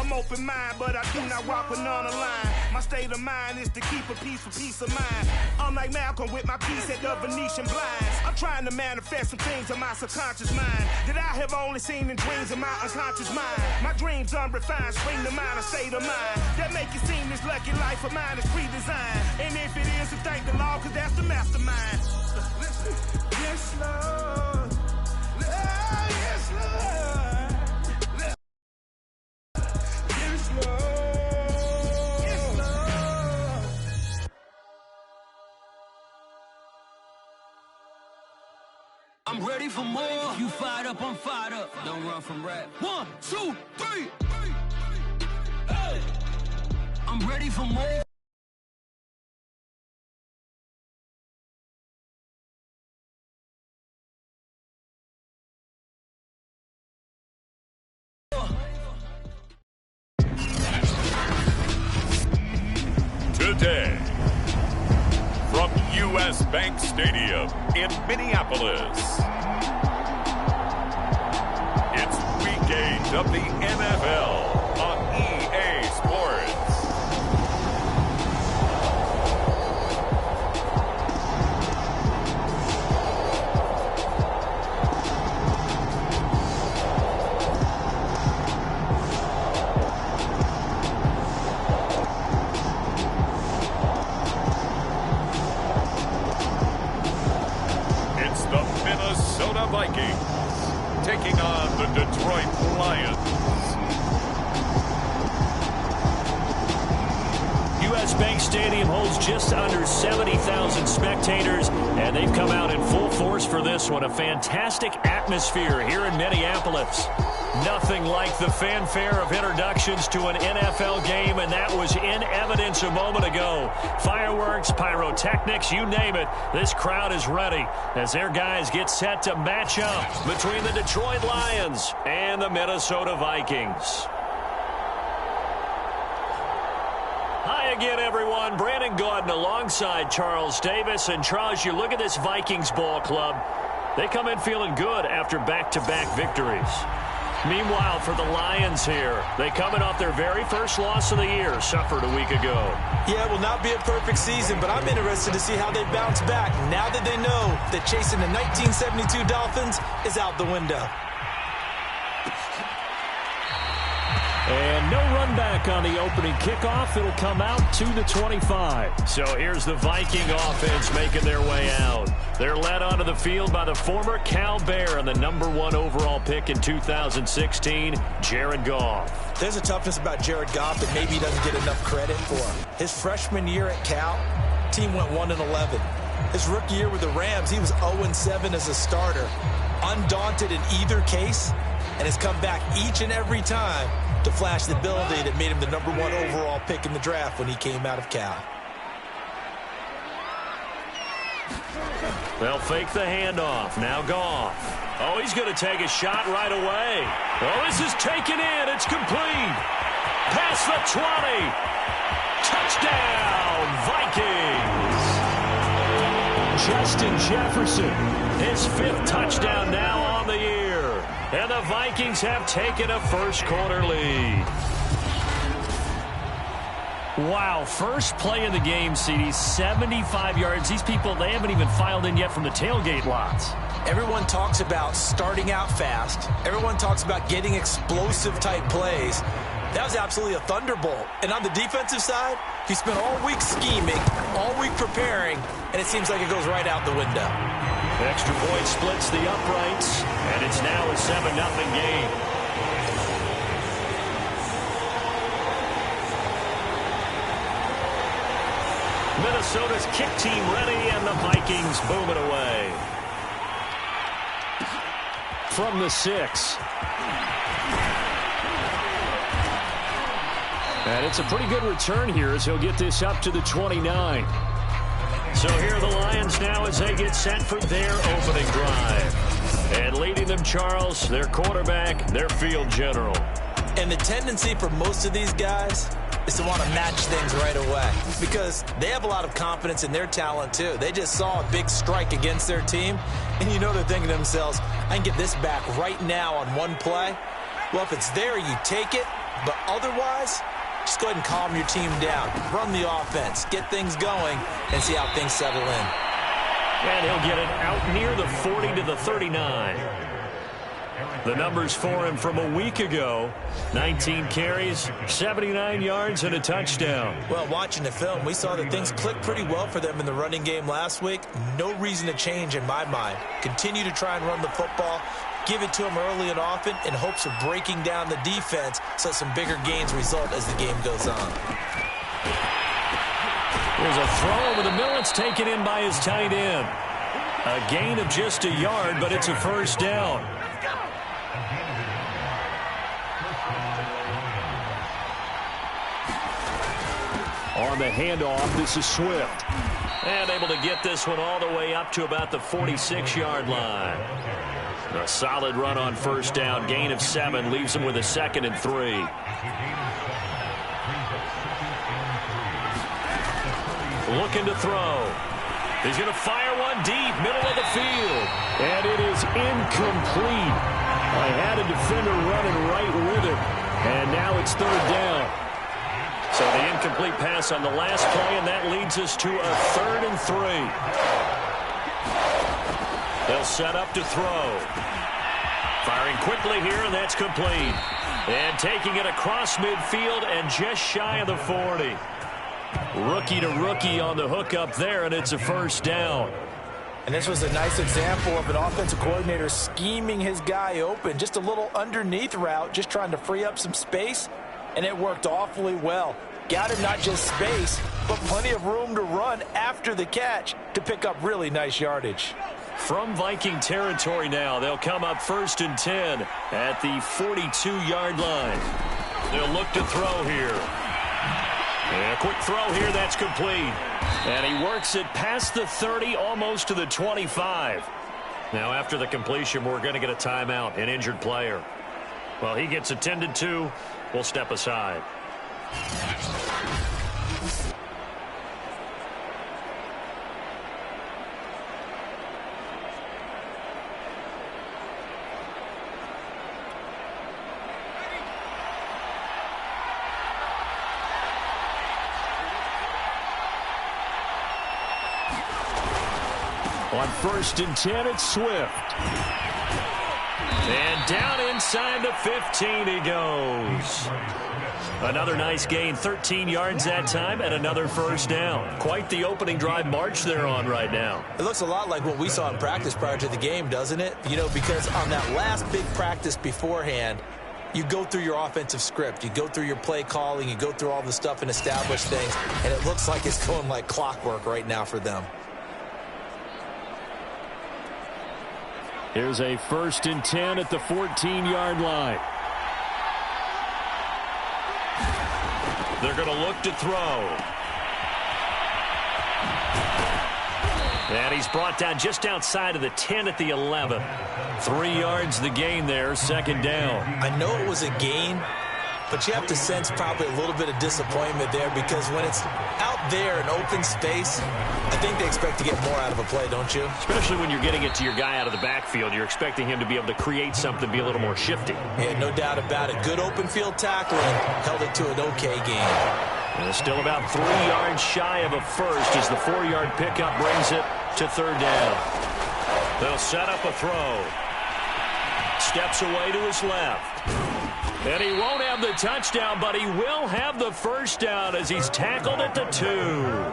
I'm open mind, but I do not rock with none aligned. My state of mind is to keep a peace for peace of mind. I'm like Malcolm with my piece at the Venetian blinds. I'm trying to manifest some things in my subconscious mind that I have only seen in dreams in my unconscious mind. My dreams unrefined, spring to mind, a state of mind that make it seem this lucky life of mine is pre-designed. And if it is, to thank the Lord, cause that's the mastermind. Yes, Lord. Yes, Lord. Yes, Lord. Yes, Lord. I'm ready for more. You fired up, I'm fired up. Don't run from rap. 1, 2, 3. Hey. I'm ready for more. Today, from U.S. Bank Stadium in Minneapolis, it's Week 8 of the NFL on EA Sports. Vikings taking on the Detroit Lions. U.S. Bank Stadium holds just under 70,000 spectators, and they've come out in full force for this one. A fantastic atmosphere here in Minneapolis. Nothing like the fanfare of introductions to an NFL game, and that was in evidence a moment ago. Fireworks, pyrotechnics, you name it. This crowd is ready as their guys get set to match up between the Detroit Lions and the Minnesota Vikings. Hi again, everyone. Brandon Gaudin alongside Charles Davis. And, Charles, you look at this Vikings ball club. They come in feeling good after back-to-back victories. Meanwhile, for the Lions here, they coming off their very first loss of the year, suffered a week ago. Yeah, it will not be a perfect season, but I'm interested to see how they bounce back now that they know that chasing the 1972 Dolphins is out the window. And no run back on the opening kickoff. It'll come out to the 25. So here's the Viking offense making their way out. They're led onto the field by the former Cal Bear and the #1 overall pick in 2016, Jared Goff. There's a toughness about Jared Goff that maybe he doesn't get enough credit for. His freshman year at Cal, team went 1-11. His rookie year with the Rams, he was 0-7 as a starter. Undaunted in either case, and has come back each and every time to flash the ability that made him the #1 overall pick in the draft when he came out of Cal. They'll fake the handoff. Now Goff. Oh, he's going to take a shot right away. Oh, this is taken in. It's complete. Past the 20. Touchdown, Vikings. Justin Jefferson, his 5th touchdown now on the year. And the Vikings have taken a first-quarter lead. Wow, first play in the game, CD, 75 yards. These people, they haven't even filed in yet from the tailgate lots. Everyone talks about starting out fast. Everyone talks about getting explosive-type plays. That was absolutely a thunderbolt. And on the defensive side, he spent all week scheming, all week preparing, and it seems like it goes right out the window. Extra point splits the uprights, and it's now a 7-0 game. Minnesota's kick team ready, and the Vikings boom it away. From the 6. And it's a pretty good return here as he'll get this up to the 29. So here are the Lions now as they get set for their opening drive. And leading them, Charles, their quarterback, their field general. And the tendency for most of these guys is to want to match things right away because they have a lot of confidence in their talent too. They just saw a big strike against their team, and you know they're thinking to themselves, I can get this back right now on one play. Well, if it's there, you take it, But otherwise, just go ahead and calm your team down. Run the offense, get things going, and see how things settle in. And he'll get it out near the 40 to the 39. The numbers for him from a week ago: 19 carries, 79 yards, and a touchdown. Well, watching the film, we saw that things clicked pretty well for them in the running game last week. No reason to change in my mind. Continue to try and run the football, give it to them early and often in hopes of breaking down the defense so some bigger gains result as the game goes on. There's a throw over the middle. It's taken in by his tight end. A gain of just a yard, but it's a first down. On the handoff, this is Swift. And able to get this one all the way up to about the 46-yard line. A solid run on first down. Gain of 7 leaves him with a 2nd and 3. Looking to throw. He's going to fire one deep, middle of the field. And it is incomplete. I had a defender running right with him. And now it's 3rd down. So the incomplete pass on the last play, and that leads us to a 3rd and 3. They'll set up to throw. Firing quickly here, and that's complete. And taking it across midfield and just shy of the 40. Rookie to rookie on the hook up there, and it's a first down. And this was a nice example of an offensive coordinator scheming his guy open. Just a little underneath route, just trying to free up some space, and it worked awfully well. Got him not just space, but plenty of room to run after the catch to pick up really nice yardage. From Viking territory now, they'll come up 1st and 10 at the 42-yard line. They'll look to throw here. And a quick throw here, that's complete. And he works it past the 30, almost to the 25. Now, after the completion, we're going to get a timeout, an injured player. Well, he gets attended to. We'll step aside. On 1st and 10, it's Swift. And down inside the 15 he goes. Another nice gain, 13 yards that time, and another first down. Quite the opening drive march they're on right now. It looks a lot like what we saw in practice prior to the game, doesn't it? You know, because on that last big practice beforehand, you go through your offensive script. You go through your play calling. You go through all the stuff and establish things. And it looks like it's going like clockwork right now for them. Here's a 1st and 10 at the 14-yard line. They're going to look to throw. And he's brought down just outside of the 10 at the 11. 3 yards the gain there, 2nd down. I know it was a gain, but you have to sense probably a little bit of disappointment there because when it's out there in open space, I think they expect to get more out of a play, don't you? Especially when you're getting it to your guy out of the backfield. You're expecting him to be able to create something, be a little more shifty. Yeah, no doubt about it. Good open field tackling, held it to an okay game. And still about 3 yards shy of a first as the 4-yard pickup brings it to 3rd down. They'll set up a throw. Steps away to his left. And he won't have the touchdown, but he will have the first down as he's tackled at the 2.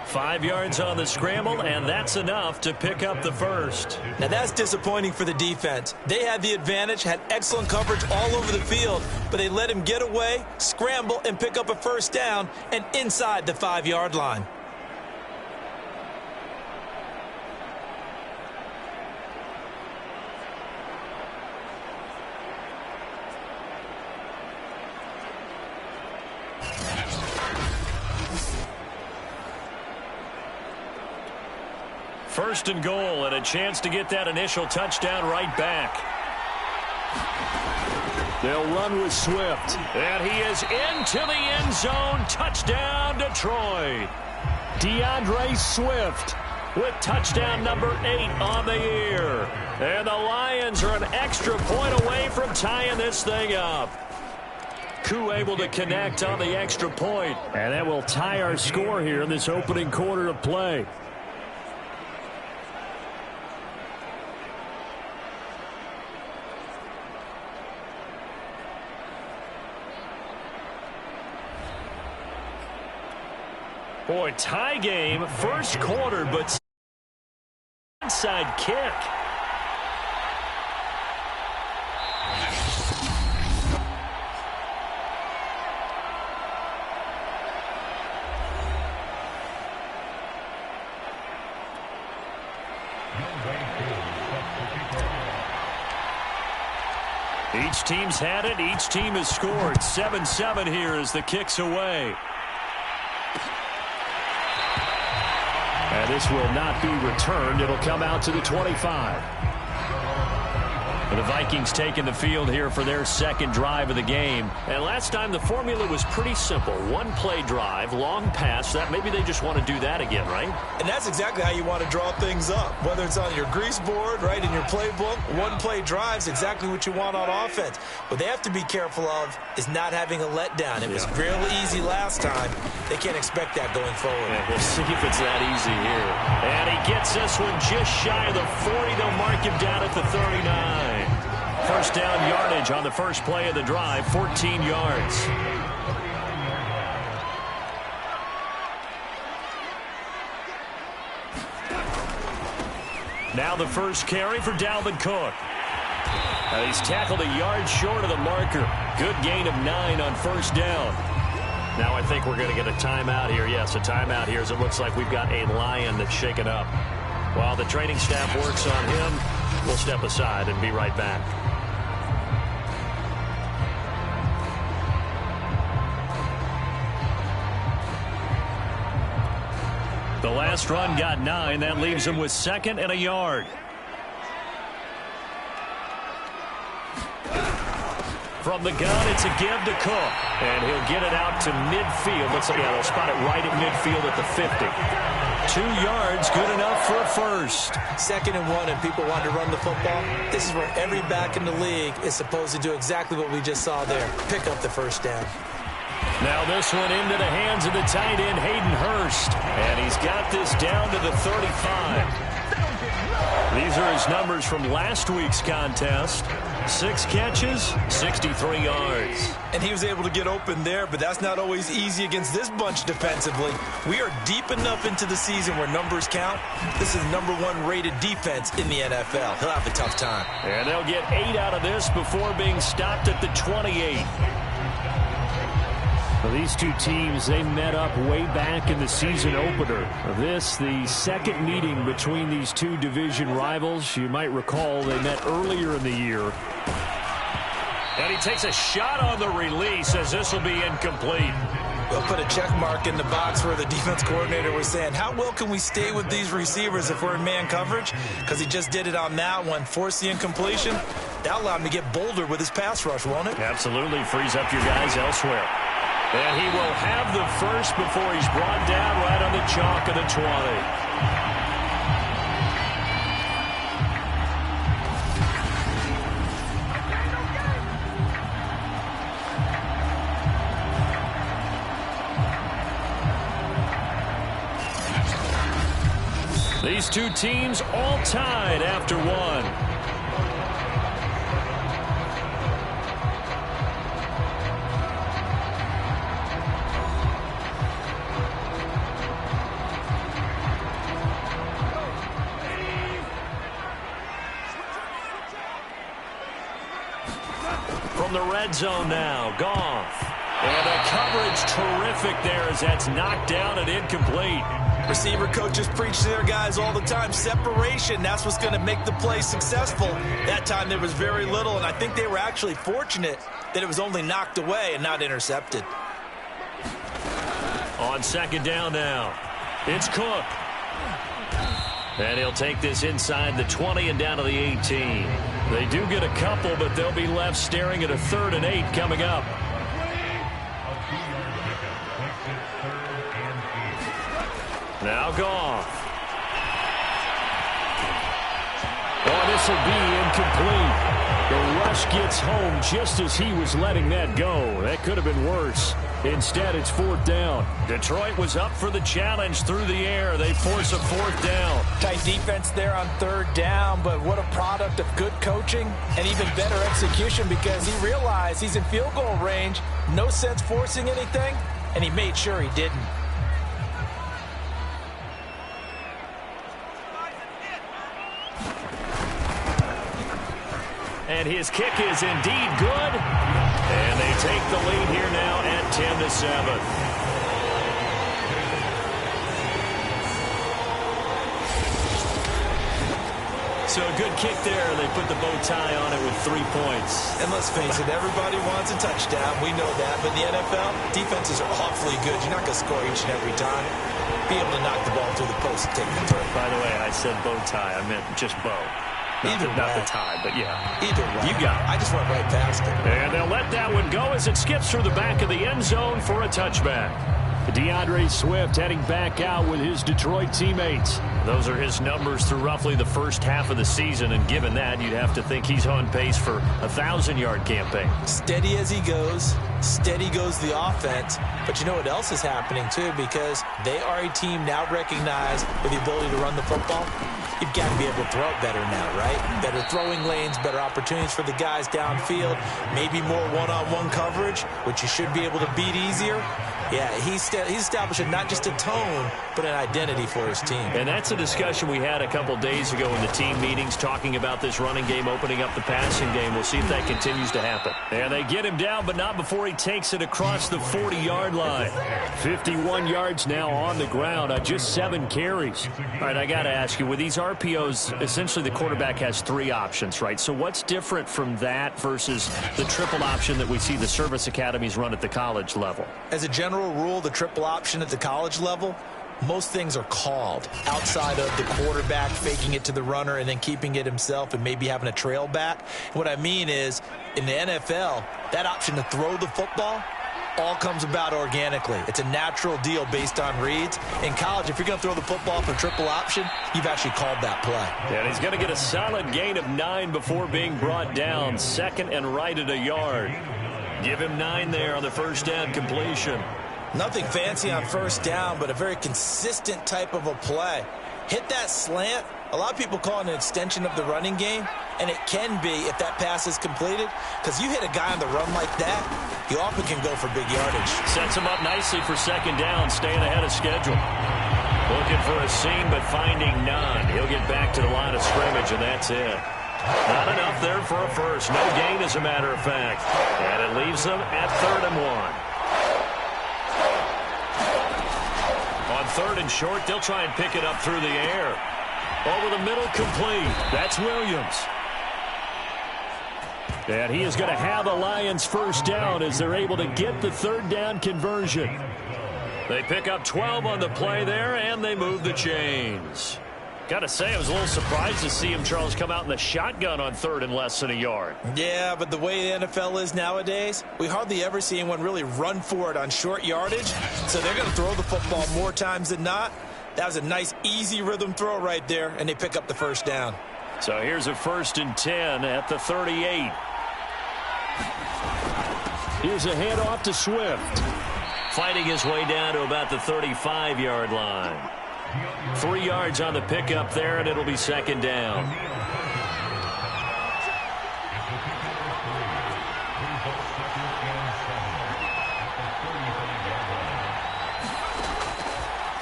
5 yards on the scramble, and that's enough to pick up the first. Now that's disappointing for the defense. They had the advantage, had excellent coverage all over the field, but they let him get away, scramble, and pick up a first down, and inside the 5-yard line. First and goal, and a chance to get that initial touchdown right back. They'll run with Swift. And he is into the end zone. Touchdown, Detroit. DeAndre Swift with touchdown number 8 on the year. And the Lions are an extra point away from tying this thing up. Ku able to connect on the extra point. And that will tie our score here in this opening quarter of play. Boy, tie game, first quarter, but inside kick. Each team's had it. Each team has scored. 7-7 here as the kick's away. And this will not be returned. It'll come out to the 25. The Vikings taking the field here for their second drive of the game. And last time the formula was pretty simple. One-play drive, long pass. That maybe they just want to do that again, right? And that's exactly how you want to draw things up. Whether it's on your grease board, right, in your playbook, one-play drive is exactly what you want on offense. What they have to be careful of is not having a letdown. It was real easy last time. They can't expect that going forward. Yeah, we'll see if it's that easy here. And he gets this one just shy of the 40. They'll mark him down at the 39. First down yardage on the first play of the drive, 14 yards. Now the first carry for Dalvin Cook. And he's tackled a yard short of the marker. Good gain of 9 on first down. Now I think we're going to get a timeout here. Yes, a timeout here as it looks like we've got a lion that's shaken up. While the training staff works on him, we'll step aside and be right back. The last run got 9. That leaves him with 2nd and a yard. From the gun, it's a give to Cook. And he'll get it out to midfield. Looks like they'll spot it right at midfield at the 50. 2 yards, good enough for a first. 2nd and 1, and people want to run the football. This is where every back in the league is supposed to do exactly what we just saw there. Pick up the first down. Now this one into the hands of the tight end, Hayden Hurst. And he's got this down to the 35. These are his numbers from last week's contest. 6 catches, 63 yards. And he was able to get open there, but that's not always easy against this bunch defensively. We are deep enough into the season where numbers count. This is the #1 rated defense in the NFL. He'll have a tough time. And they'll get 8 out of this before being stopped at the 28. Well, these two teams, they met up way back in the season opener. This, the second meeting between these two division rivals. You might recall they met earlier in the year. And he takes a shot on the release as this will be incomplete. We'll put a check mark in the box where the defense coordinator was saying, how well can we stay with these receivers if we're in man coverage? Because he just did it on that one, forced the incompletion. That'll allow him to get bolder with his pass rush, won't it? Absolutely, frees up your guys elsewhere. And he will have the first before he's brought down right on the chalk of the 20. These two teams all tied after one. From the red zone now, Goff. And the coverage terrific there as that's knocked down and incomplete. Receiver coaches preach to their guys all the time. Separation, that's what's going to make the play successful. That time there was very little, and I think they were actually fortunate that it was only knocked away and not intercepted. On second down now, it's Cook. And he'll take this inside the 20 and down to the 18. They do get a couple, but they'll be left staring at a 3rd and 8 coming up. Now Goff. Oh, this will be incomplete. The rush gets home just as he was letting that go. That could have been worse. Instead, it's 4th down. Detroit was up for the challenge through the air. They force a 4th down. Tight defense there on 3rd down, but what a product of good coaching and even better execution, because he realized he's in field goal range. No sense forcing anything, and he made sure he didn't. And his kick is indeed good. And they take the lead here now at 10-7. So a good kick there. They put the bow tie on it with 3 points. And let's face it, everybody wants a touchdown. We know that. But in the NFL, defenses are awfully good. You're not going to score each and every time. Be able to knock the ball through the post and take the throw. By the way, I said bow tie. I meant just bow. Not the tie, but yeah. Either way. You got it. I just went right past it. And they'll let that one go as it skips through the back of the end zone for a touchback. DeAndre Swift heading back out with his Detroit teammates. Those are his numbers through roughly the first half of the season, and given that, you'd have to think he's on pace for a 1,000-yard campaign. Steady as he goes, steady goes the offense. But you know what else is happening, too, because they are a team now recognized with the ability to run the football. You've got to be able to throw it better now, right? Better throwing lanes, better opportunities for the guys downfield, maybe more one-on-one coverage, which you should be able to beat easier. Yeah, he's establishing not just a tone, but an identity for his team. And that's a discussion we had a couple days ago in the team meetings, talking about this running game opening up the passing game. We'll see if that continues to happen. And they get him down, but not before he takes it across the 40-yard line. 51 yards now on the ground on just 7 carries. All right, I got to ask you, with these RPOs, essentially the quarterback has 3 options, right? So what's different from that versus the triple option that we see the service academies run at the college level? As a general rule, the triple option at the college level, most things are called outside of the quarterback faking it to the runner and then keeping it himself and maybe having a trail back. What I mean is, in the NFL, that option to throw the football all comes about organically. It's a natural deal based on reads. In college, if you're going to throw the football for triple option, you've actually called that play. And he's going to get a solid gain of 9 before being brought down. 2nd and right at a yard. Give him 9 there on the first down completion. Nothing fancy on first down, but a very consistent type of a play. Hit that slant. A lot of people call it an extension of the running game, and it can be if that pass is completed, because you hit a guy on the run like that, he often can go for big yardage. Sets him up nicely for 2nd down, staying ahead of schedule. Looking for a seam, but finding none. He'll get back to the line of scrimmage, and that's it. Not enough there for a first. No gain, as a matter of fact. And it leaves them at 3rd and 1. On 3rd and short, they'll try and pick it up through the air. Over the middle, complete. That's Williams. And he is going to have the Lions first down as they're able to get the 3rd down conversion. They pick up 12 on the play there, and they move the chains. Got to say, I was a little surprised to see him, Charles, come out in the shotgun on 3rd and less than a yard. Yeah, but the way the NFL is nowadays, we hardly ever see anyone really run for it on short yardage. So they're going to throw the football more times than not. That was a nice, easy rhythm throw right there, and they pick up the first down. So here's a 1st and 10 at the 38. Here's a handoff to Swift. Fighting his way down to about the 35-yard line. 3 yards on the pickup there, and it'll be 2nd down.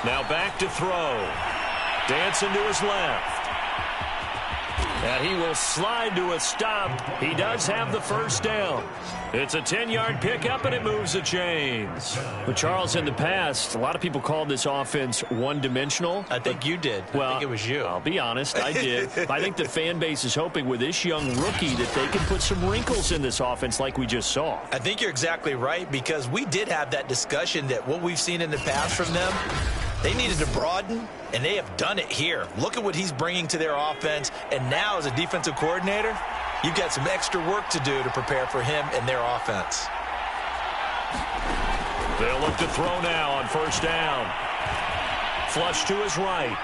Now back to throw. Dancing to his left. And he will slide to a stop. He does have the first down. It's a 10-yard pickup, and it moves the chains. But, Charles, in the past, a lot of people called this offense one-dimensional. I think you did. Well, I think it was you. I'll be honest, I did. I think the fan base is hoping with this young rookie that they can put some wrinkles in this offense like we just saw. I think you're exactly right, because we did have that discussion that what we've seen in the past from them, they needed to broaden, and they have done it here. Look at what he's bringing to their offense, and now as a defensive coordinator, you've got some extra work to do to prepare for him and their offense. They'll look to throw now on first down. Flush to his right.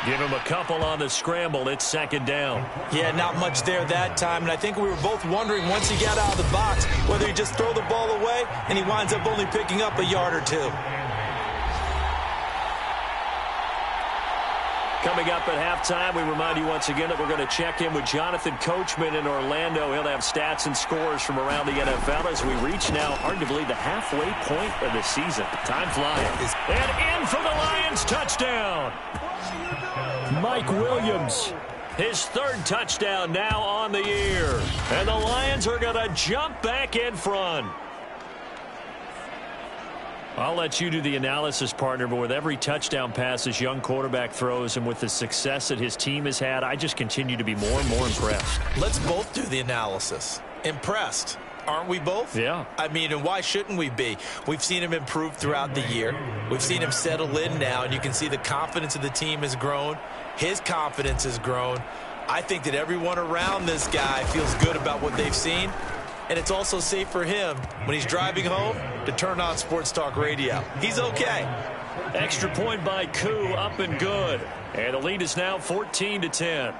Give him a couple on the scramble. It's second down. Yeah, not much there that time. And I think we were both wondering once he got out of the box whether he just throw the ball away and he winds up only picking up a yard or two. Coming up at halftime, we remind you once again that we're going to check in with Jonathan Coachman in Orlando. He'll have stats and scores from around the NFL as we reach now, hard to believe, the halfway point of the season. Time flying. And in for the Lions, touchdown. Mike Williams, his third touchdown now on the year. And the Lions are going to jump back in front. I'll let you do the analysis, partner, but with every touchdown pass this young quarterback throws and with the success that his team has had, I just continue to be more and more impressed. Let's both do the analysis. Impressed. Aren't we both? Yeah. I mean, and why shouldn't we be? We've seen him improve throughout the year. We've seen him settle in now, and you can see the confidence of the team has grown. His confidence has grown. I think that everyone around this guy feels good about what they've seen. And it's also safe for him when he's driving home to turn on Sports Talk Radio. He's okay. Extra point by Koo, up and good. And the lead is now 14-10.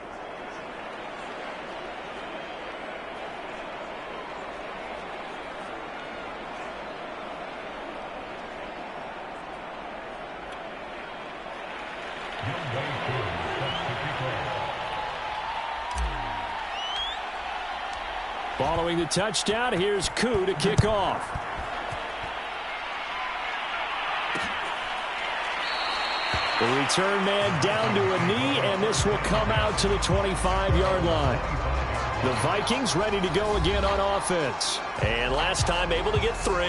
Following the touchdown, here's Koo to kick off. The return man down to a knee, and this will come out to the 25-yard line. The Vikings ready to go again on offense. And last time able to get 3.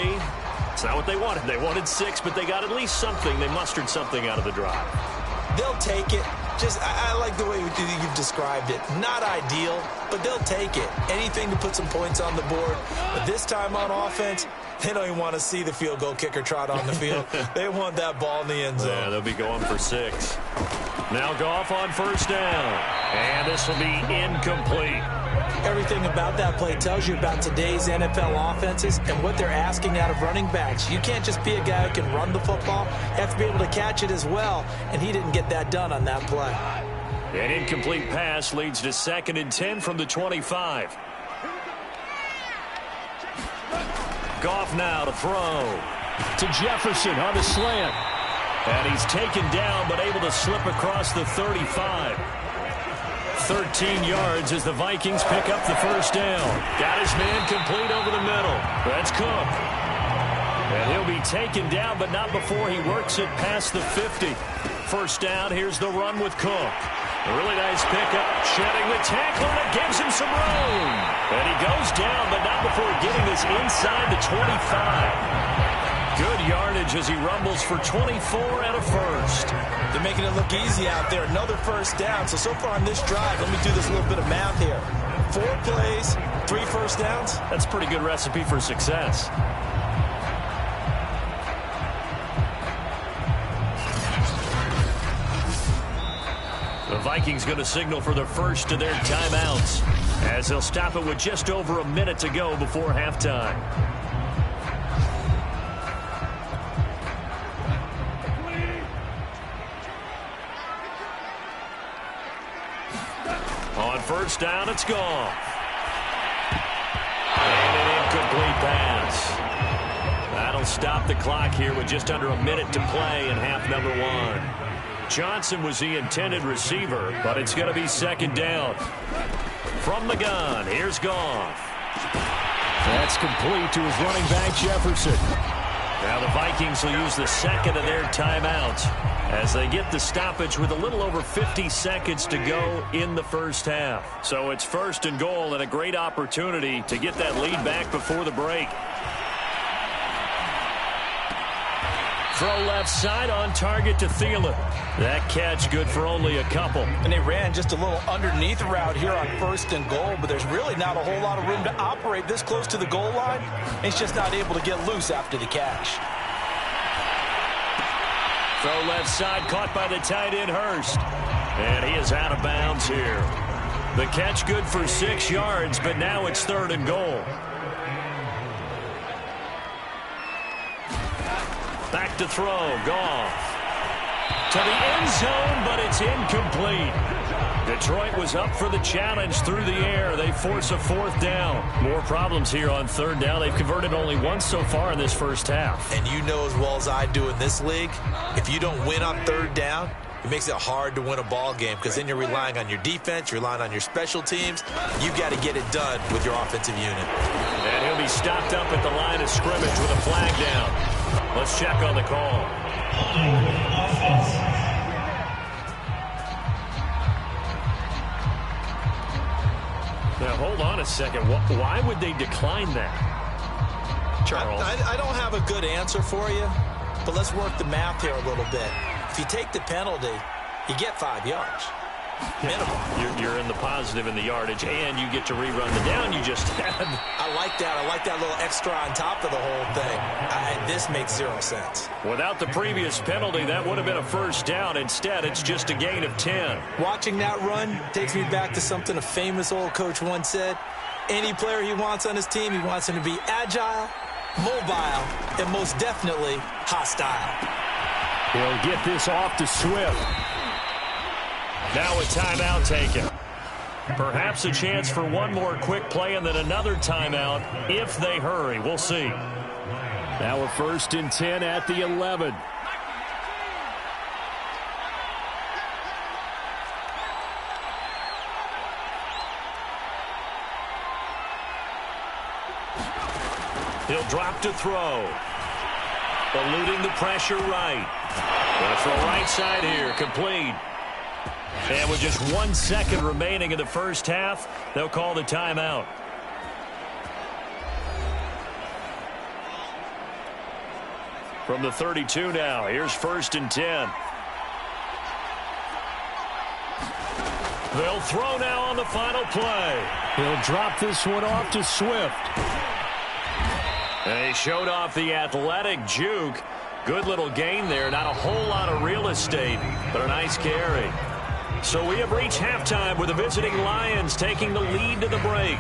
It's not what they wanted. They wanted 6, but they got at least something. They mustered something out of the drive. They'll take it. I like the way you've described it. Not ideal, but they'll take it. Anything to put some points on the board. But this time on offense, they don't even want to see the field goal kicker trot on the field. They want that ball in the end zone. Yeah, they'll be going for 6. Now Goff on first down. And this will be incomplete. Everything about that play tells you about today's NFL offenses and what they're asking out of running backs. You can't just be a guy who can run the football. You have to be able to catch it as well, and he didn't get that done on that play. An incomplete pass leads to 2nd and 10 from the 25. Goff now to throw to Jefferson on the slant. And he's taken down but able to slip across the 35. 13 yards as the Vikings pick up the first down. Got his man complete over the middle. That's Cook. And he'll be taken down, but not before he works it past the 50. First down, here's the run with Cook. A really nice pickup, shedding the tackle that gives him some room. And he goes down, but not before getting this inside the 25. Good yardage as he rumbles for 24 and a first. They're making it look easy out there. Another first down. So far on this drive, let me do this little bit of math here. 4 plays, 3 first downs. That's a pretty good recipe for success. The Vikings going to signal for the first of their timeouts as they'll stop it with just over a minute to go before halftime. On first down, it's gone. And an incomplete pass. That'll stop the clock here with just under a minute to play in half number 1. Johnson was the intended receiver, but it's going to be second down. From the gun, here's Goff. That's complete to his running back, Jefferson. Now the Vikings will use the second of their timeouts as they get the stoppage with a little over 50 seconds to go in the first half. So it's first and goal and a great opportunity to get that lead back before the break. Throw left side on target to Thielen. That catch good for only a couple. And they ran just a little underneath route here on first and goal, but there's really not a whole lot of room to operate this close to the goal line. He's just not able to get loose after the catch. Throw left side caught by the tight end Hurst. And he is out of bounds here. The catch good for 6 yards, but now it's third and goal. Back to throw. Goff. to the end zone, but it's incomplete. Detroit was up for the challenge through the air. They force a fourth down. More problems here on third down. They've converted only once so far in this first half. And you know as well as I do in this league, if you don't win on third down, it makes it hard to win a ball game because then you're relying on your defense, you're relying on your special teams. You've got to get it done with your offensive unit. And he'll be stopped up at the line of scrimmage with a flag down. Let's check on the call. Now, hold on a second. Why would they decline that? Charles? I don't have a good answer for you, but let's work the math here a little bit. If you take the penalty, you get 5 yards. Minimum. You're in the positive in the yardage, and you get to rerun the down you just had. I like that. I like that little extra on top of the whole thing. This makes 0 sense. Without the previous penalty, that would have been a first down. Instead, it's just a gain of 10. Watching that run takes me back to something a famous old coach once said. Any player he wants on his team, he wants him to be agile, mobile, and most definitely hostile. He'll get this off to Swift. Now a timeout taken. Perhaps a chance for one more quick play and then another timeout if they hurry. We'll see. Now a 1st and 10 at the 11. He'll drop to throw. Eluding the pressure right. Going to throw right side here. Complete. And with just 1 second remaining in the first half, they'll call the timeout. From the 32 now, here's 1st and 10. They'll throw now on the final play. He'll drop this one off to Swift. And he showed off the athletic juke. Good little gain there. Not a whole lot of real estate, but a nice carry. So we have reached halftime with the visiting Lions taking the lead to the break.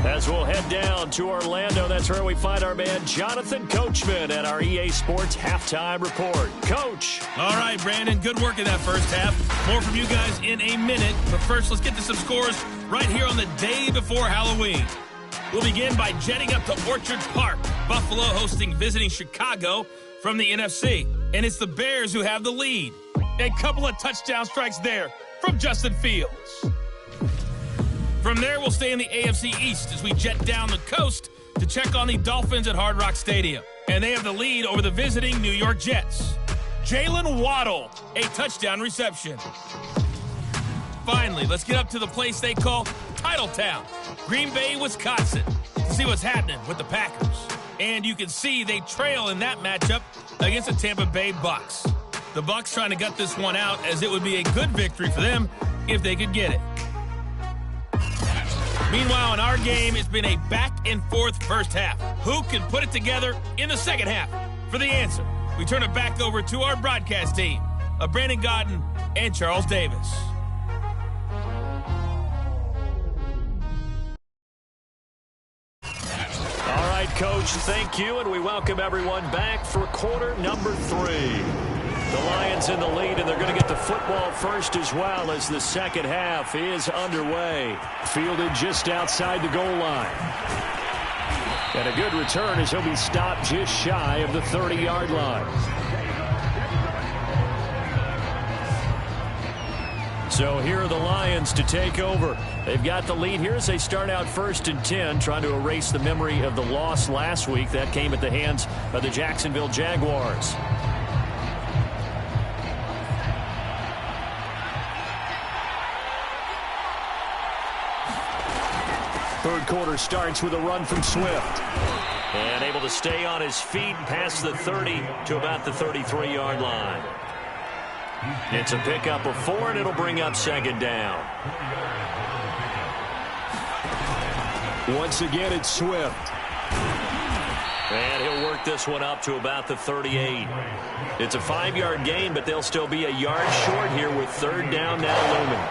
As we'll head down to Orlando, that's where we find our man Jonathan Coachman at our EA Sports Halftime Report. Coach. All right, Brandon, good work in that first half. More from you guys in a minute. But first, let's get to some scores right here on the day before Halloween. We'll begin by jetting up to Orchard Park. Buffalo hosting visiting Chicago from the NFC. And it's the Bears who have the lead. A couple of touchdown strikes there from Justin Fields. From there, we'll stay in the AFC East as we jet down the coast to check on the Dolphins at Hard Rock Stadium. And they have the lead over the visiting New York Jets. Jalen Waddle, a touchdown reception. Finally, let's get up to the place they call Titletown, Green Bay, Wisconsin, to see what's happening with the Packers. And you can see they trail in that matchup against the Tampa Bay Bucks. The Bucks trying to gut this one out as it would be a good victory for them if they could get it. Meanwhile, in our game, it's been a back-and-forth first half. Who can put it together in the second half? For the answer, we turn it back over to our broadcast team of Brandon Godden and Charles Davis. All right, Coach, thank you, and we welcome everyone back for quarter number 3. The Lions in the lead, and they're going to get the football first as well as the second half is underway. Fielded just outside the goal line. And a good return as he'll be stopped just shy of the 30-yard line. So here are the Lions to take over. They've got the lead here as they start out 1st and 10, trying to erase the memory of the loss last week. That came at the hands of the Jacksonville Jaguars. Third quarter starts with a run from Swift. And able to stay on his feet past the 30 to about the 33-yard line. It's a pickup of 4, and it'll bring up 2nd down. Once again, it's Swift. And he'll work this one up to about the 38. It's a 5-yard gain, but they'll still be a yard short here with 3rd down now looming.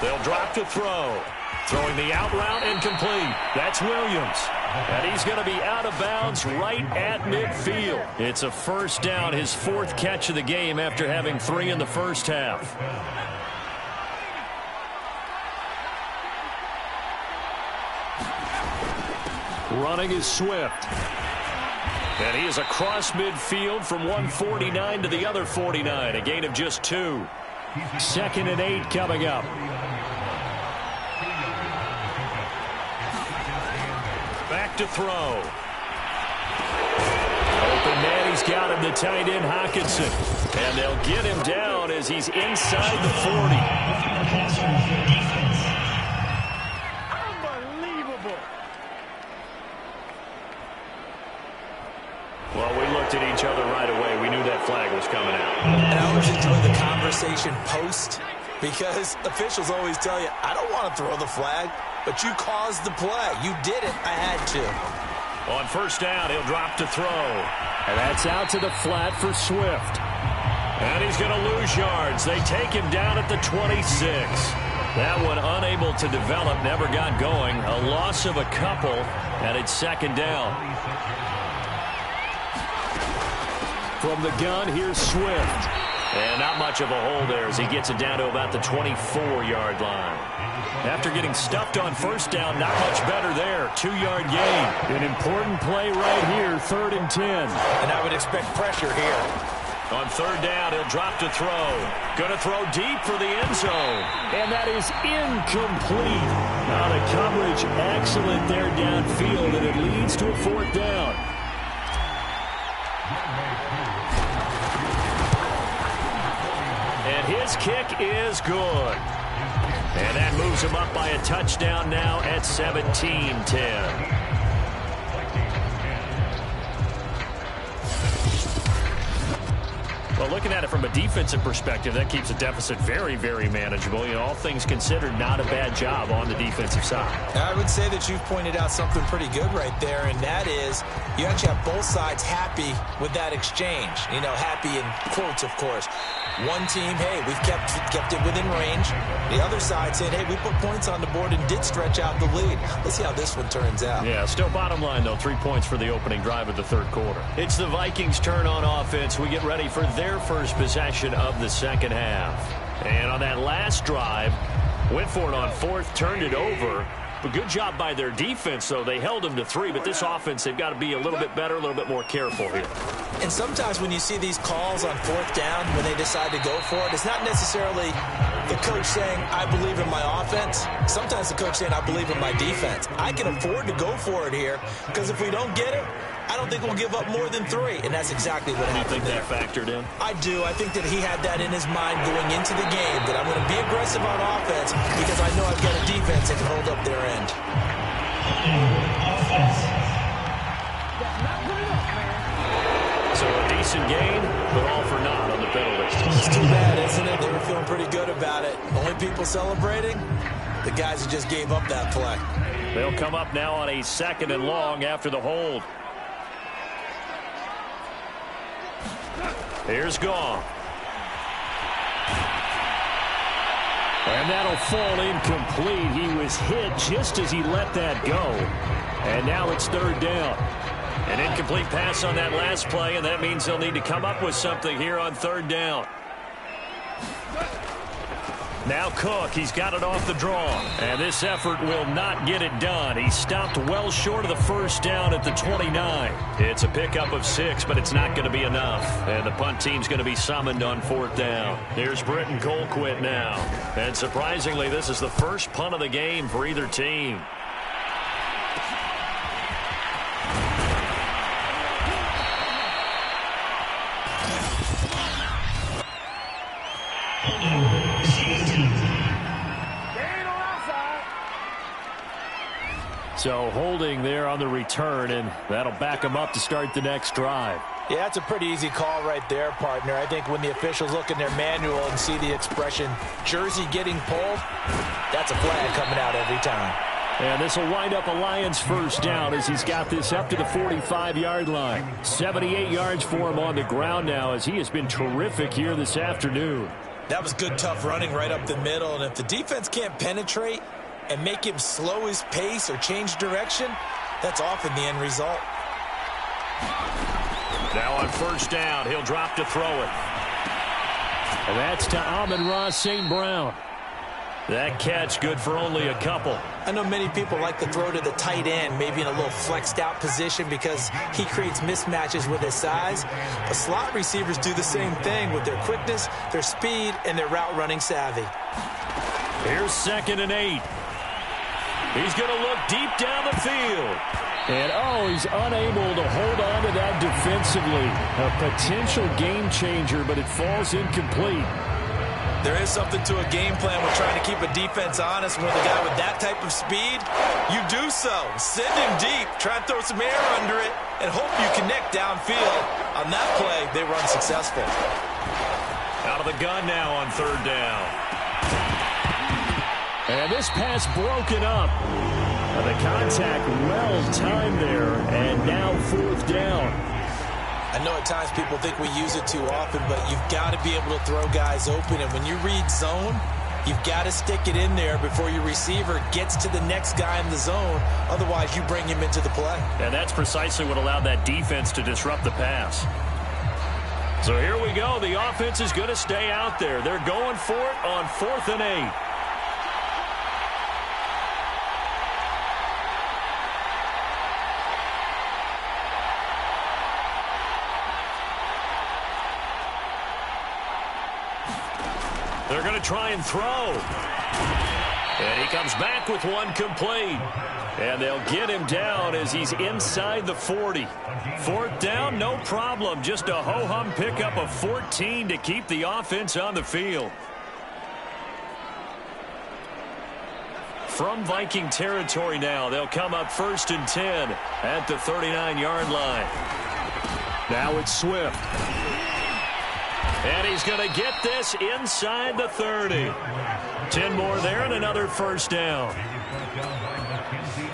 They'll drop to throw. Throwing the out route and complete. That's Williams. And he's going to be out of bounds right at midfield. It's a first down, his 4th catch of the game after having 3 in the first half. Running is Swift. And he is across midfield from 149 to the other 49. A gain of just 2. 2nd and 8 coming up. Back to throw. Open man, he's got him, the tight end Hawkinson. And they'll get him down as he's inside the 40. Unbelievable. Well, we looked at each other right away. We knew that flag was coming out. And I always enjoy the conversation post, because officials always tell you, I don't want to throw the flag, but you caused the play. You did it. I had to. On first down, he'll drop to throw. And that's out to the flat for Swift. And he's going to lose yards. They take him down at the 26. That one unable to develop, never got going. A loss of a couple, and it's 2nd down. From the gun, here's Swift. And not much of a hole there as he gets it down to about the 24-yard line. After getting stuffed on first down, not much better there. 2-yard gain. An important play right here, 3rd and 10. And I would expect pressure here. On 3rd down, he'll drop to throw. Going to throw deep for the end zone. And that is incomplete. Now the coverage excellent there downfield, and it leads to a 4th down. And his kick is good. And that moves him up by a touchdown now at 17-10. Well, looking at it from a defensive perspective, that keeps the deficit very, very manageable. You know, all things considered, not a bad job on the defensive side. I would say that you've pointed out something pretty good right there, and that is you actually have both sides happy with that exchange. You know, happy in quotes, of course. One team, hey, we've kept it within range. The other side said, hey, we put points on the board and did stretch out the lead. Let's see how this one turns out. Yeah, still bottom line, though, 3 points for the opening drive of the 3rd quarter. It's the Vikings' turn on offense. We get ready for their first possession of the 2nd half. And on that last drive, went for it on 4th, turned it over. But good job by their defense, though. They held them to 3, but this offense, they've got to be a little bit better, a little bit more careful here. And sometimes when you see these calls on 4th down, when they decide to go for it, it's not necessarily the coach saying, I believe in my offense. Sometimes the coach saying, I believe in my defense. I can afford to go for it here, because if we don't get it, I don't think we'll give up more than 3, and that's exactly what happened there. You think that factored in? I do. I think that he had that in his mind going into the game, that I'm going to be aggressive on offense because I know I've got a defense that can hold up their end. So a decent gain, but all for naught on the penalty. It's too bad, isn't it? They were feeling pretty good about it. Only people celebrating, the guys who just gave up that play. They'll come up now on a 2nd and long after the hold. Here's Goff. And that'll fall incomplete. He was hit just as he let that go. And now it's 3rd down. An incomplete pass on that last play, and that means they'll need to come up with something here on 3rd down. Now Cook, he's got it off the draw. And this effort will not get it done. He stopped well short of the 1st down at the 29. It's a pickup of 6, but it's not going to be enough. And the punt team's going to be summoned on 4th down. Here's Britton Colquitt now. And surprisingly, this is the first punt of the game for either team. So holding there on the return, and that'll back them up to start the next drive. Yeah, that's a pretty easy call right there, partner. I think when the officials look in their manual and see the expression, jersey getting pulled, that's a flag coming out every time. And this will wind up a Lions 1st down as he's got this up to the 45-yard line. 78 yards for him on the ground now as he has been terrific here this afternoon. That was good, tough running right up the middle, and if the defense can't penetrate and make him slow his pace or change direction, that's often the end result. Now on first down, he'll drop to throw it. And that's to Amon-Ra St. Brown. That catch good for only a couple. I know many people like to throw to the tight end, maybe in a little flexed out position because he creates mismatches with his size. But slot receivers do the same thing with their quickness, their speed, and their route running savvy. Here's 2nd and 8. He's going to look deep down the field. And, he's unable to hold on to that defensively. A potential game changer, but it falls incomplete. There is something to a game plan with trying to keep a defense honest. With a guy with that type of speed, you do so. Send him deep, try and throw some air under it, and hope you connect downfield. On that play, they were unsuccessful. Out of the gun now on 3rd down. And this pass broken up. The contact well timed there, and now 4th down. I know at times people think we use it too often, but you've got to be able to throw guys open. And when you read zone, you've got to stick it in there before your receiver gets to the next guy in the zone. Otherwise, you bring him into the play. And that's precisely what allowed that defense to disrupt the pass. So here we go. The offense is going to stay out there. They're going for it on 4th and 8. They're going to try and throw. And he comes back with one complete. And they'll get him down as he's inside the 40. 4th down, no problem. Just a ho-hum pickup of 14 to keep the offense on the field. From Viking territory now, they'll come up 1st and 10 at the 39-yard line. Now it's Swift. And he's going to get this inside the 30. 10 more there and another 1st down.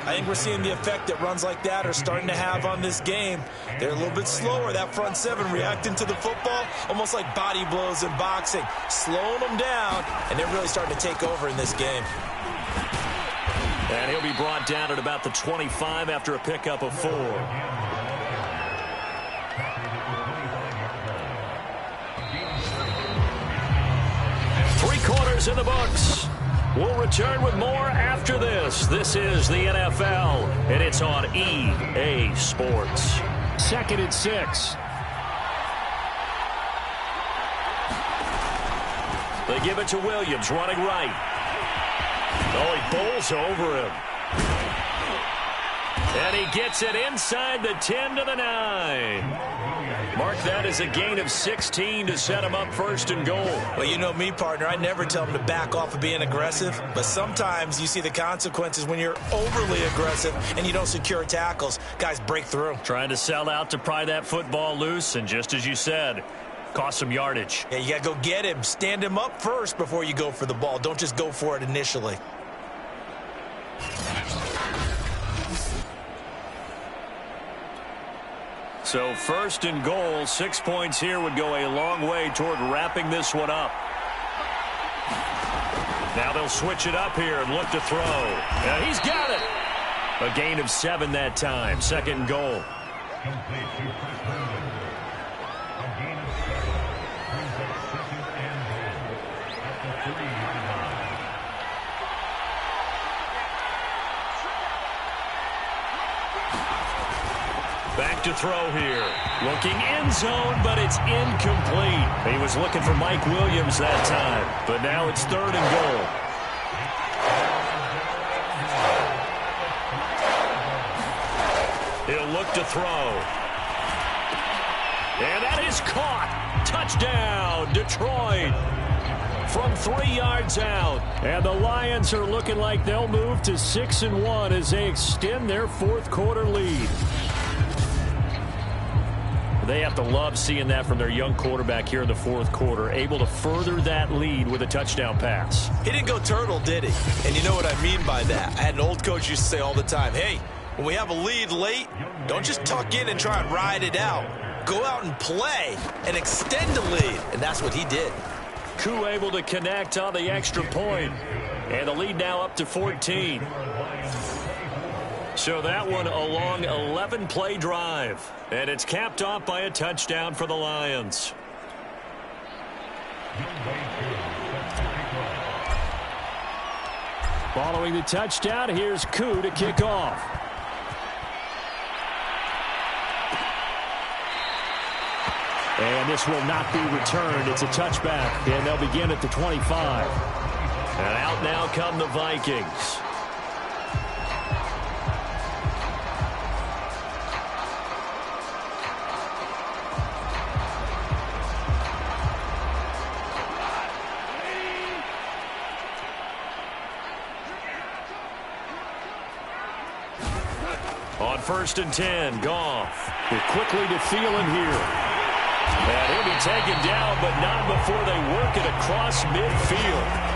I think we're seeing the effect that runs like that are starting to have on this game. They're a little bit slower, that front 7 reacting to the football, almost like body blows in boxing, slowing them down, and they're really starting to take over in this game. And he'll be brought down at about the 25 after a pickup of 4. 3 quarters in the books. We'll return with more after this. This is the NFL, and it's on EA Sports. 2nd and 6. They give it to Williams, running right. He bowls over him. And he gets it inside the 10 to the 9. Mark that as a gain of 16 to set him up 1st and goal. Well, you know me, partner. I never tell him to back off of being aggressive. But sometimes you see the consequences when you're overly aggressive and you don't secure tackles. Guys break through. Trying to sell out to pry that football loose, and just as you said, cost some yardage. Yeah, you got to go get him. Stand him up first before you go for the ball. Don't just go for it initially. So 1st and goal, 6 points here would go a long way toward wrapping this one up. Now they'll switch it up here and look to throw. And he's got it. A gain of 7 that time. 2nd and goal. Back to throw here. Looking end zone, but it's incomplete. He was looking for Mike Williams that time, but now it's 3rd and goal. He'll look to throw. And that is caught. Touchdown, Detroit. From 3 yards out. And the Lions are looking like they'll move to 6-1 as they extend their 4th quarter lead. They have to love seeing that from their young quarterback here in the 4th quarter, able to further that lead with a touchdown pass. He didn't go turtle, did he? And you know what I mean by that. I had an old coach used to say all the time, hey, when we have a lead late, don't just tuck in and try and ride it out. Go out and play and extend the lead. And that's what he did. Koo able to connect on the extra point. And the lead now up to 14. So that one a long 11-play drive. And it's capped off by a touchdown for the Lions. Following the touchdown, here's Koo to kick off. And this will not be returned. It's a touchback, and they'll begin at the 25. And out now come the Vikings. On 1st and 10, Goff. They're quickly to Thielen here. And he'll be taken down, but not before they work it across midfield.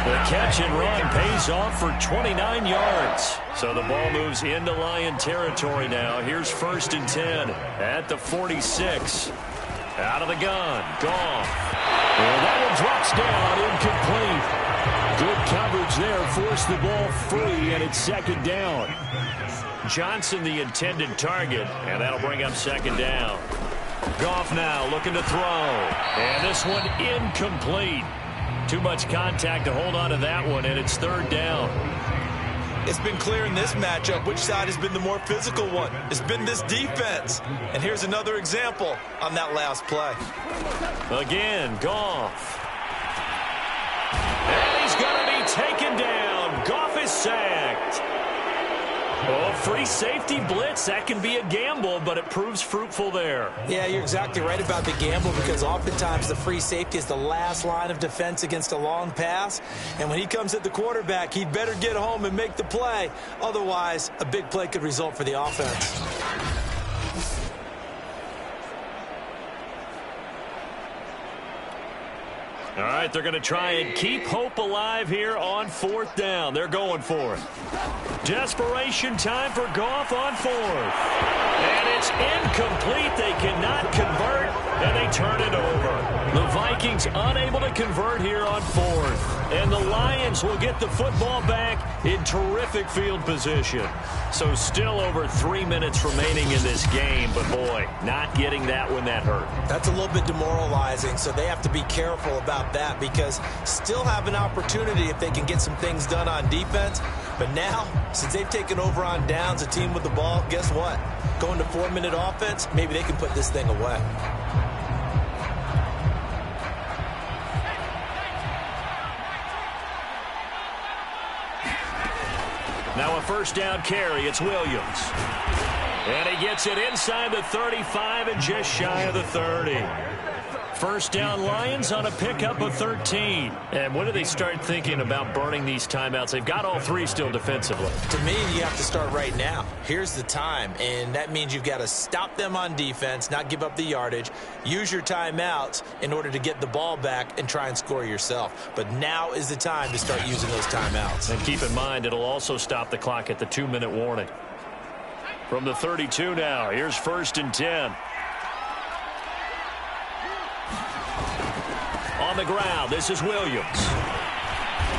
The catch and run pays off for 29 yards. So the ball moves into Lion territory now. Here's 1st and 10 at the 46. Out of the gun, Goff. And that one drops down, incomplete. Good coverage there, forced the ball free, and it's 2nd down. Johnson the intended target, and that'll bring up 2nd down. Goff now looking to throw. And this one incomplete. Too much contact to hold on to that one, and it's 3rd down. It's been clear in this matchup which side has been the more physical one. It's been this defense. And here's another example on that last play. Again, Goff. And he's going to be taken down. Goff is sacked. Oh, free safety blitz. That can be a gamble, but it proves fruitful there. Yeah, you're exactly right about the gamble, because oftentimes the free safety is the last line of defense against a long pass. And when he comes at the quarterback, he'd better get home and make the play. Otherwise, a big play could result for the offense. All right, they're going to try and keep hope alive here on 4th down. They're going for it. Desperation time for Goff on 4th. And it's incomplete. They cannot convert, and they turn it over. The Vikings unable to convert here on 4th. And the Lions will get the football back in terrific field position. So still over 3 minutes remaining in this game. But, boy, not getting that when that hurt. That's a little bit demoralizing, so they have to be careful about that, because still have an opportunity if they can get some things done on defense. But now, since they've taken over on downs, a team with the ball, guess what? Going to 4-minute offense, maybe they can put this thing away. Now a 1st down carry. It's Williams. And he gets it inside the 35 and just shy of the 30. 1st down Lions on a pickup of 13. And when do they start thinking about burning these timeouts? They've got all 3 still defensively. To me, you have to start right now. Here's the time, and that means you've got to stop them on defense, not give up the yardage, use your timeouts in order to get the ball back and try and score yourself. But now is the time to start using those timeouts. And keep in mind, it'll also stop the clock at the 2-minute warning. From the 32 now, here's 1st and 10. On the ground, this is Williams.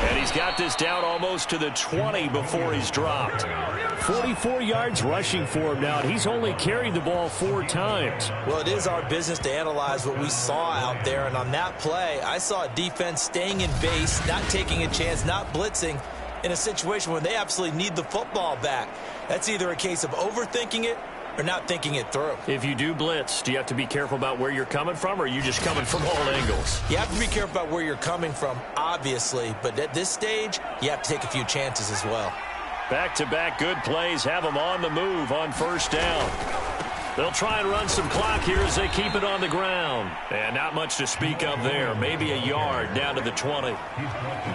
And he's got this down almost to the 20 before he's dropped. 44 yards rushing for him now, and he's only carried the ball 4 times. Well, it is our business to analyze what we saw out there, and on that play, I saw a defense staying in base, not taking a chance, not blitzing, in a situation where they absolutely need the football back. That's either a case of overthinking it or not thinking it through. If you do blitz, do you have to be careful about where you're coming from, or are you just coming from all angles? You have to be careful about where you're coming from, obviously, but at this stage, you have to take a few chances as well. Back-to-back good plays have them on the move on 1st down. They'll try and run some clock here as they keep it on the ground. And not much to speak of there. Maybe a yard down to the 20.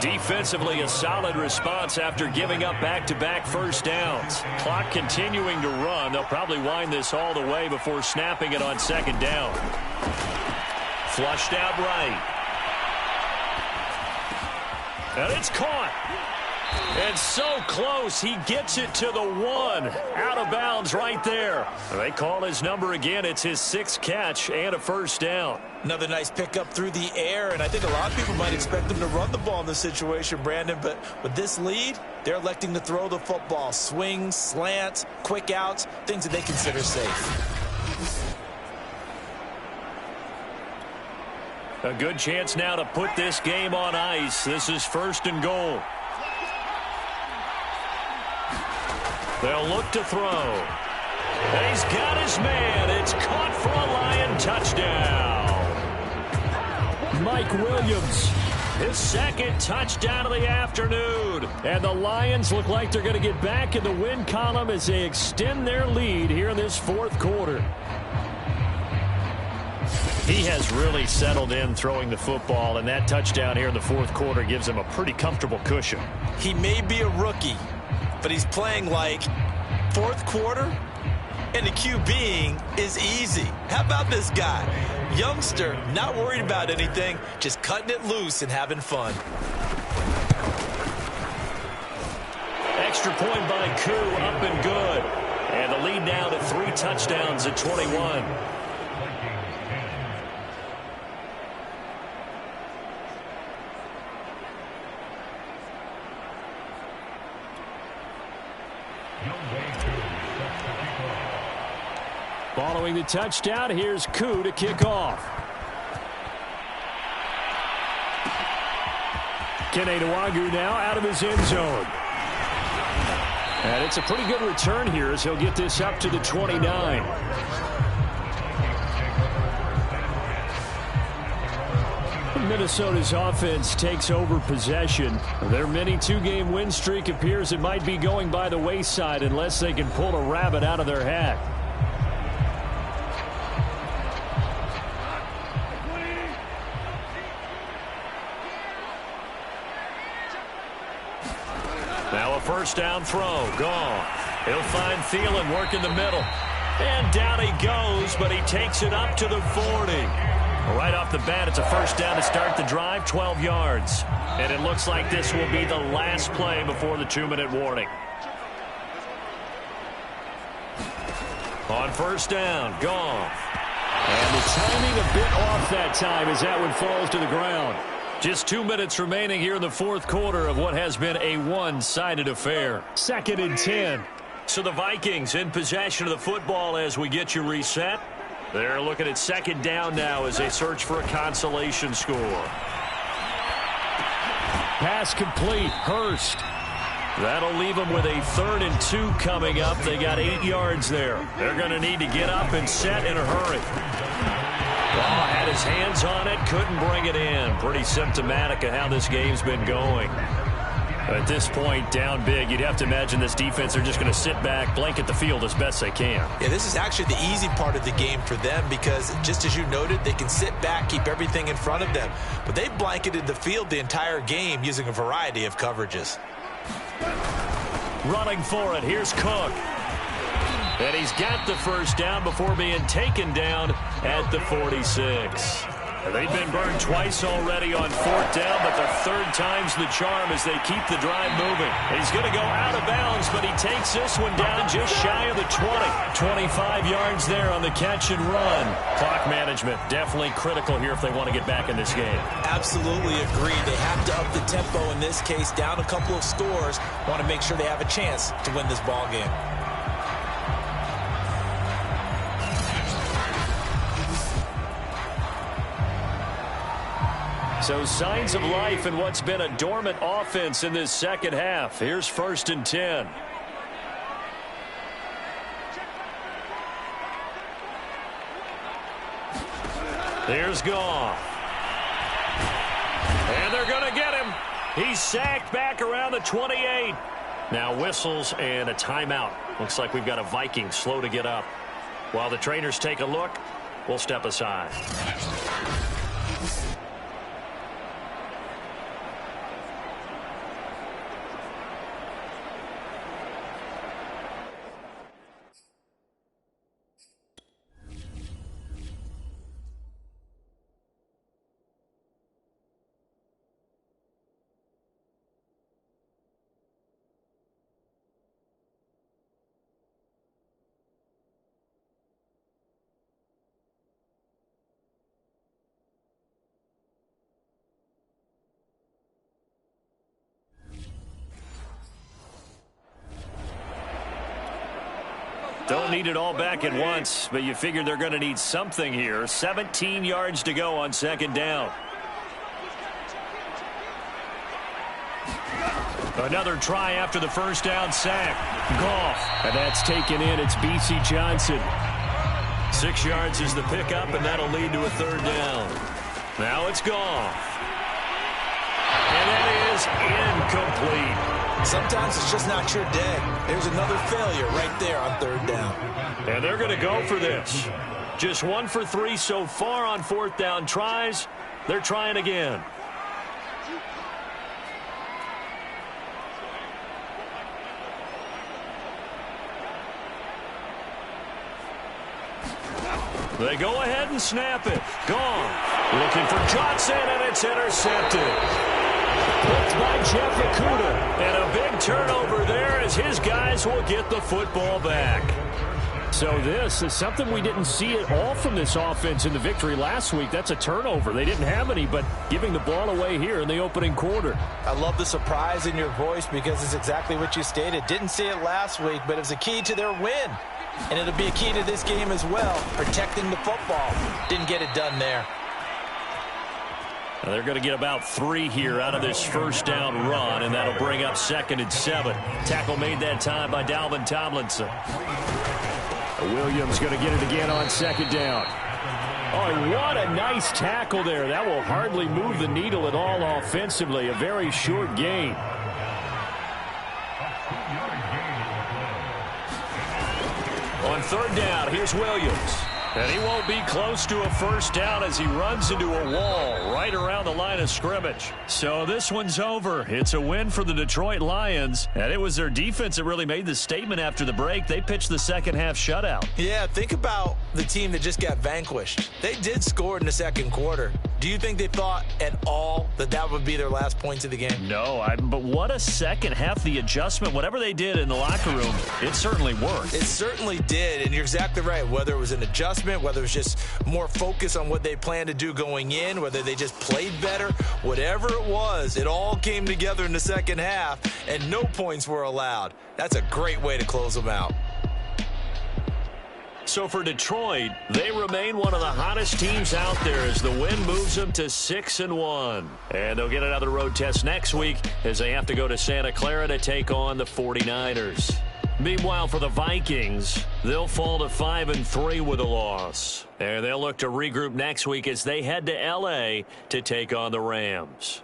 Defensively, a solid response after giving up back-to-back 1st downs. Clock continuing to run. They'll probably wind this all the way before snapping it on 2nd down. Flushed out right. And it's caught. And so close, he gets it to the 1. Out of bounds right there. They call his number again. It's his 6th catch and a first down. Another nice pickup through the air, and I think a lot of people might expect him to run the ball in this situation, Brandon, but with this lead, they're electing to throw the football. Swings, slants, quick outs, things that they consider safe. A good chance now to put this game on ice. This is 1st and goal. They'll look to throw. And he's got his man. It's caught for a Lion touchdown. Mike Williams, his 2nd touchdown of the afternoon. And the Lions look like they're going to get back in the win column as they extend their lead here in this 4th quarter. He has really settled in throwing the football, and that touchdown here in the 4th quarter gives him a pretty comfortable cushion. He may be a rookie, but he's playing like 4th quarter, and the QBing is easy. How about this guy? Youngster, not worried about anything, just cutting it loose and having fun. Extra point by Koo, up and good. And the lead now to 3 touchdowns at 21. Following the touchdown, here's Koo to kick off. Keneduagu now out of his end zone. And it's a pretty good return here as he'll get this up to the 29. Minnesota's offense takes over possession. Their mini 2-game win streak appears it might be going by the wayside unless they can pull a rabbit out of their hat. Now a first down throw. Gone. He'll find Thielen working the middle. And down he goes, but he takes it up to the 40. Right off the bat, it's a first down to start the drive, 12 yards. And it looks like this will be the last play before the 2-minute warning. On first down, Goff. And the timing a bit off that time as that one falls to the ground. Just 2 minutes remaining here in the 4th quarter of what has been a one-sided affair. 2nd and 10. So the Vikings in possession of the football as we get you reset. They're looking at 2nd down now as they search for a consolation score. Pass complete. Hurst. That'll leave them with a 3rd and 2 coming up. They got 8 yards there. They're going to need to get up and set in a hurry. Oh, had his hands on it, couldn't bring it in. Pretty symptomatic of how this game's been going. At this point, down big, you'd have to imagine this defense are just going to sit back, blanket the field as best they can. Yeah, this is actually the easy part of the game for them because, just as you noted, they can sit back, keep everything in front of them. But they've blanketed the field the entire game using a variety of coverages. Running for it, here's Cook. And he's got the first down before being taken down at the 46. They've been burned twice already on 4th down, but the 3rd time's the charm as they keep the drive moving. He's going to go out of bounds, but he takes this one down just shy of the 20. 25 yards there on the catch and run. Clock management definitely critical here if they want to get back in this game. Absolutely agree. They have to up the tempo in this case, down a couple of scores. Want to make sure they have a chance to win this ball game. So signs of life in what's been a dormant offense in this 2nd half. Here's 1st and 10. Here's Goff. And they're going to get him. He's sacked back around the 28. Now whistles and a timeout. Looks like we've got a Viking slow to get up. While the trainers take a look, we'll step aside. Don't need it all back at once, but you figure they're going to need something here. 17 yards to go on second down. Another try after the first down sack. Goff. And that's taken in. It's B.C. Johnson. 6 yards is the pickup, and that'll lead to a third down. Now it's Goff. And that is incomplete. Sometimes it's just not your day. There's another failure right there on third down. And they're going to go for this. Just 1 for 3 so far on fourth down tries. They're trying again. They go ahead and snap it. Gone. Looking for Johnson, and it's intercepted. Picked by Jeff Okudah. And a big turnover there as his guys will get the football back. So this is something we didn't see at all from this offense in the victory last week. That's a turnover. They didn't have any, but giving the ball away here in the opening quarter. I love the surprise in your voice because it's exactly what you stated. Didn't see it last week, but it was a key to their win. And it'll be a key to this game as well, protecting the football. Didn't get it done there. Now they're going to get about 3 here out of this first down run, and that'll bring up 2nd and 7. Tackle made that time by Dalvin Tomlinson. Williams going to get it again on 2nd down. Oh, and what a nice tackle there. That will hardly move the needle at all offensively. A very short gain. On 3rd down, here's Williams. And he won't be close to a first down as he runs into a wall right around the line of scrimmage. So this one's over. It's a win for the Detroit Lions. And it was their defense that really made the statement after the break. They pitched the second half shutout. Yeah, think about the team that just got vanquished. They did score in the second quarter. Do you think they thought at all that that would be their last points of the game? No, but what a second half. The adjustment, whatever they did in the locker room, it certainly worked. It certainly did, and you're exactly right. Whether it was an adjustment, whether it was just more focus on what they planned to do going in, whether they just played better, whatever it was, it all came together in the second half, and no points were allowed. That's a great way to close them out. So for Detroit, they remain one of the hottest teams out there as the win moves them to 6-1. And they'll get another road test next week as they have to go to Santa Clara to take on the 49ers. Meanwhile, for the Vikings, they'll fall to 5-3 with a loss. And they'll look to regroup next week as they head to L.A. to take on the Rams.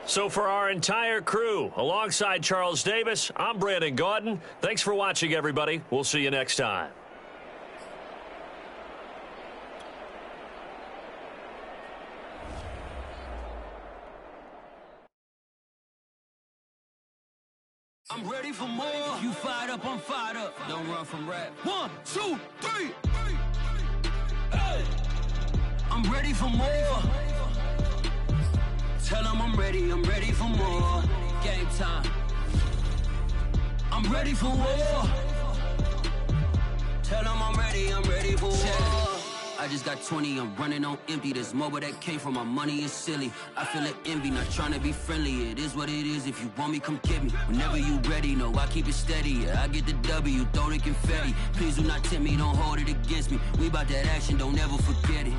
So for our entire crew, alongside Charles Davis, I'm Brandon Gaudin. Thanks for watching, everybody. We'll see you next time. I'm ready for more. You fired up, I'm fired up. Don't run from rap. 1, 2, 3. Hey. I'm ready for more. Tell them I'm ready for more. Game time. I'm ready for war. Tell them I'm ready for war. I just got 20, I'm running on empty. This mobile that came from my money is silly. I feel it envy, not trying to be friendly. It is what it is, if you want me, come get me. Whenever you ready, no, I keep it steady. Yeah, I get the W, throw the confetti. Please do not tempt me, don't hold it against me. We about that action, don't ever forget it.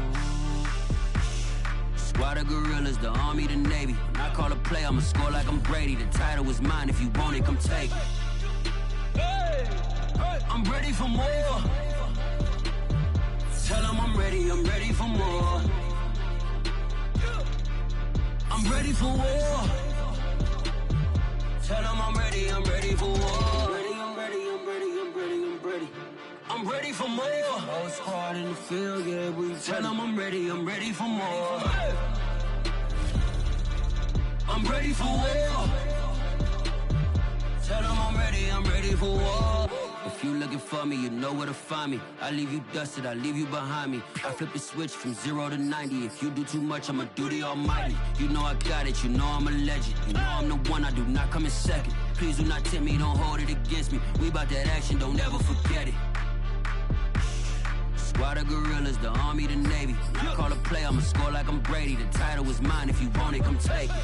Squad of gorillas, the Army, the Navy. When I call a play, I'ma score like I'm Brady. The title is mine, if you want it, come take it. Hey, I'm ready for more. Tell them I'm ready for more. I'm ready for war. Tell them I'm ready for war. I'm ready for more. Whole squad in the field, yeah, we tell them I'm ready for more. I'm ready for war. Tell them I'm ready for war. If you looking for me, you know where to find me. I leave you dusted, I leave you behind me. I flip the switch from 0 to 90. If you do too much, I'ma do the almighty. You know I got it, you know I'm a legend. You know I'm the one, I do not come in second. Please do not tempt me, don't hold it against me. We about that action, don't ever forget it. Squad of gorillas, the Army, the Navy. When I call a play, I'ma score like I'm Brady. The title is mine, if you want it, come take it.